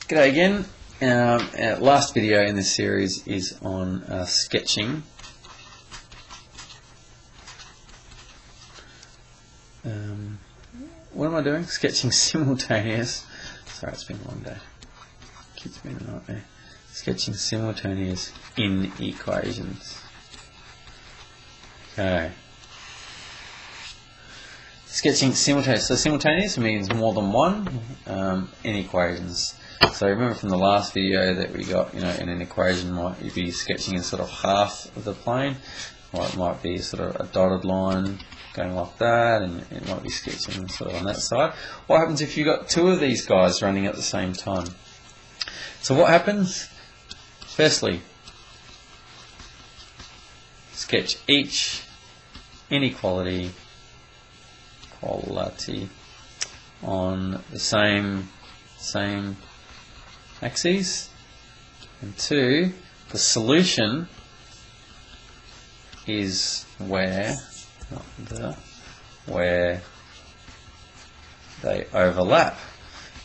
G'day again. Our last video in this series is on sketching. What am I doing? Sketching simultaneous. Sorry, it's been a long day. Kids been a nightmare. Sketching simultaneous inequalities. Okay. Sketching simultaneous. So simultaneous means more than one inequalities. So remember from the last video that we got, in an equation might be sketching in sort of half of the plane, or it might be sort of a dotted line going like that, and it might be sketching sort of on that side. What happens if you've got two of these guys running at the same time? So what happens? Firstly, sketch each inequality on the same axes, and two, the solution is where they overlap.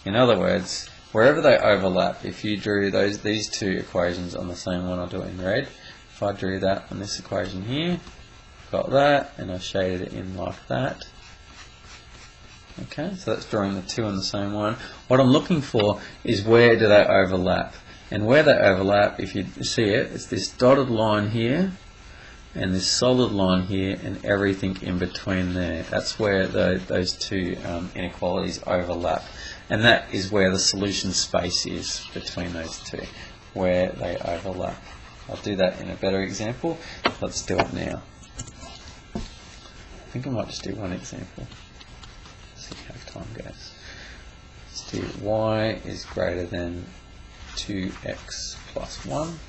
In other words, wherever they overlap, if you drew these two equations on the same one, I'll do it in red. If I drew that on this equation here, got that, and I shaded it in like that. Okay, so that's drawing the two on the same one. What I'm looking for is where do they overlap. And where they overlap, if you see it, it's this dotted line here, and this solid line here, and everything in between there. That's where those two inequalities overlap. And that is where the solution space is between those two, where they overlap. I'll do that in a better example. Let's do it now. I think I might just do one example. See how time goes. Let's do y is greater than 2x plus 1.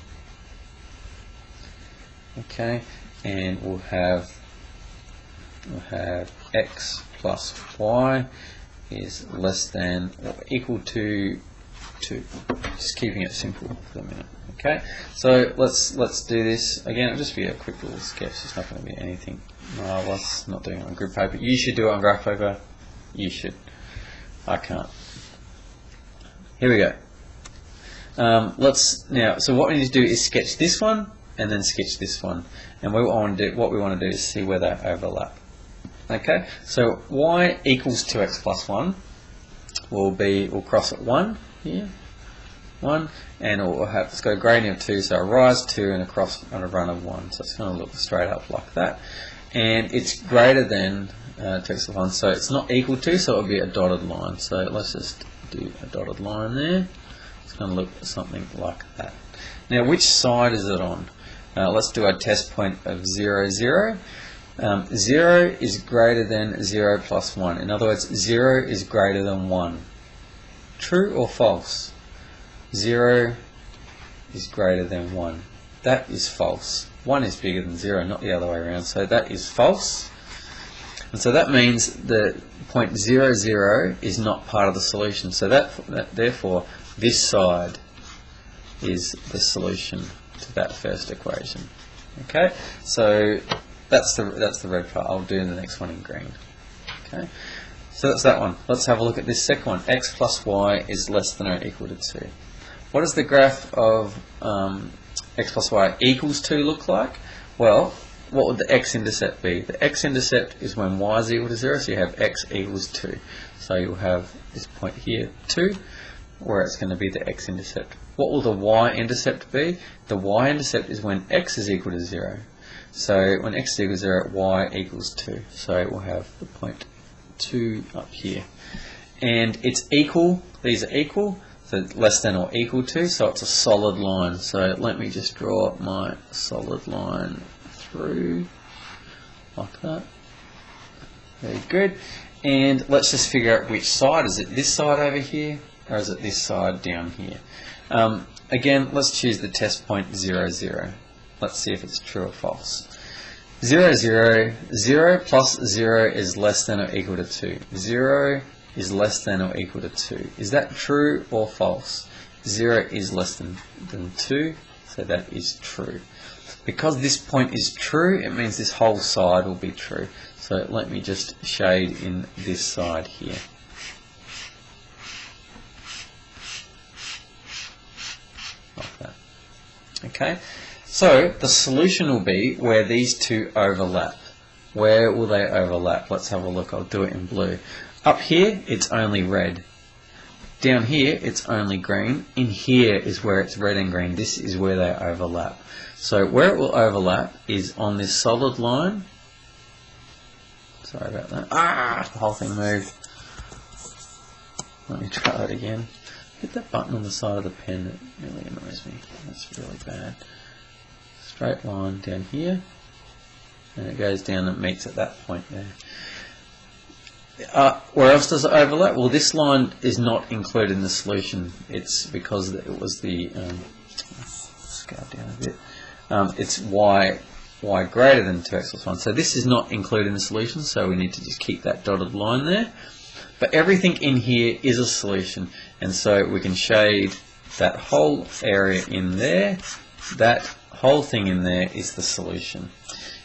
Okay, and we'll have x plus y is less than or equal to 2. Just keeping it simple for the minute. Okay, so let's do this again. It'll just be a quick little sketch. It's not going to be anything marvelous. Not doing it on grid paper. You should do it on graph paper. You should. I can't. Here we go. So what we need to do is sketch this one and then sketch this one. And what we want to do is see where they overlap. Okay. So y equals 2x plus 1 we'll cross at 1 here. 1, and let's go gradient of 2, so a rise 2 and a run of 1. So it's going to look straight up like that. And it's greater than 2x plus 1, so it's not equal to, so it would be a dotted line. So let's just do a dotted line there. It's going to look something like that. Now, which side is it on? Let's do a test point of 0, 0. 0 is greater than 0 plus 1. In other words, 0 is greater than 1. True or false? 0 is greater than 1. That is false. 1 is bigger than 0, not the other way around. So that is false. And so that means that point 0, 0 is not part of the solution. So therefore, this side is the solution to that first equation. Okay, so that's the red part. I'll do the next one in green. Okay, so that's that one. Let's have a look at this second one. X plus y is less than or equal to 2. What does the graph of x plus y equals 2 look like? Well, what would the x-intercept be? The x-intercept is when y is equal to 0, so you have x equals 2. So you'll have this point here, 2, where it's going to be the x-intercept. What will the y-intercept be? The y-intercept is when x is equal to 0. So when x is equal to 0, y equals 2. So we'll have the point 2 up here. And it's equal, these are equal, so less than or equal to, so it's a solid line. So let me just draw my solid line through like that. Very good. And let's just figure out which side. Is it this side over here, or is it this side down here? Again, let's choose the test point 0, 0. Let's see if it's true or false. 0, 0, 0 plus 0 is less than or equal to 2. 0 is less than or equal to 2. Is that true or false? 0 is less than 2, so that is true. Because this point is true, it means this whole side will be true. So let me just shade in this side here. Okay, so the solution will be where these two overlap. Where will they overlap? Let's have a look. I'll do it in blue. Up here, it's only red. Down here, it's only green. In here is where it's red and green. This is where they overlap. So where it will overlap is on this solid line. Sorry about that. The whole thing moved. Let me try that again. Hit that button on the side of the pen. It really annoys me. That's really bad. Straight line down here. And it goes down and meets at that point there. Where else does it overlap? Well, this line is not included in the solution. It's because it was the scale down a bit. It's y greater than 2x plus 1. So this is not included in the solution, so we need to just keep that dotted line there. But everything in here is a solution, and so we can shade that whole area in there. That whole thing in there is the solution.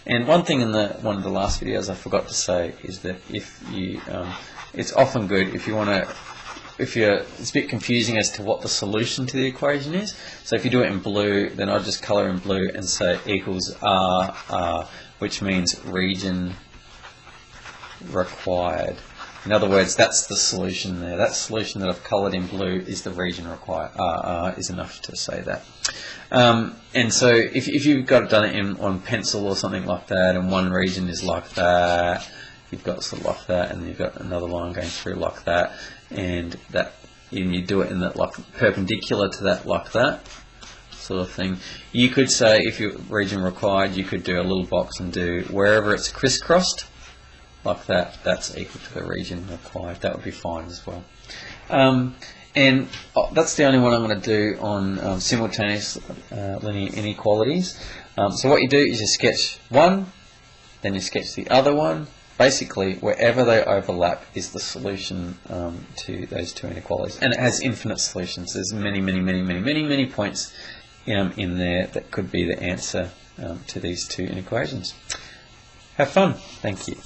And one thing in one of the last videos I forgot to say is that if you, it's often good if you want to, it's a bit confusing as to what the solution to the equation is. So if you do it in blue, then I'll just colour in blue and say equals R, which means region required. In other words, that's the solution there. That solution that I've coloured in blue is the region required. R is enough to say that. And so if you've got it done on pencil or something like that, and one region is like that, you've got sort of like that, and you've got another line going through like that, and you do it in that like perpendicular to that like that sort of thing. You could say if your region required, you could do a little box and do wherever it's crisscrossed like that, that's equal to the region required. That would be fine as well. And that's the only one I'm going to do on simultaneous linear inequalities. So what you do is you sketch one, then you sketch the other one. Basically, wherever they overlap is the solution to those two inequalities. And it has infinite solutions. There's many points in there that could be the answer to these two inequations. Have fun. Thank you.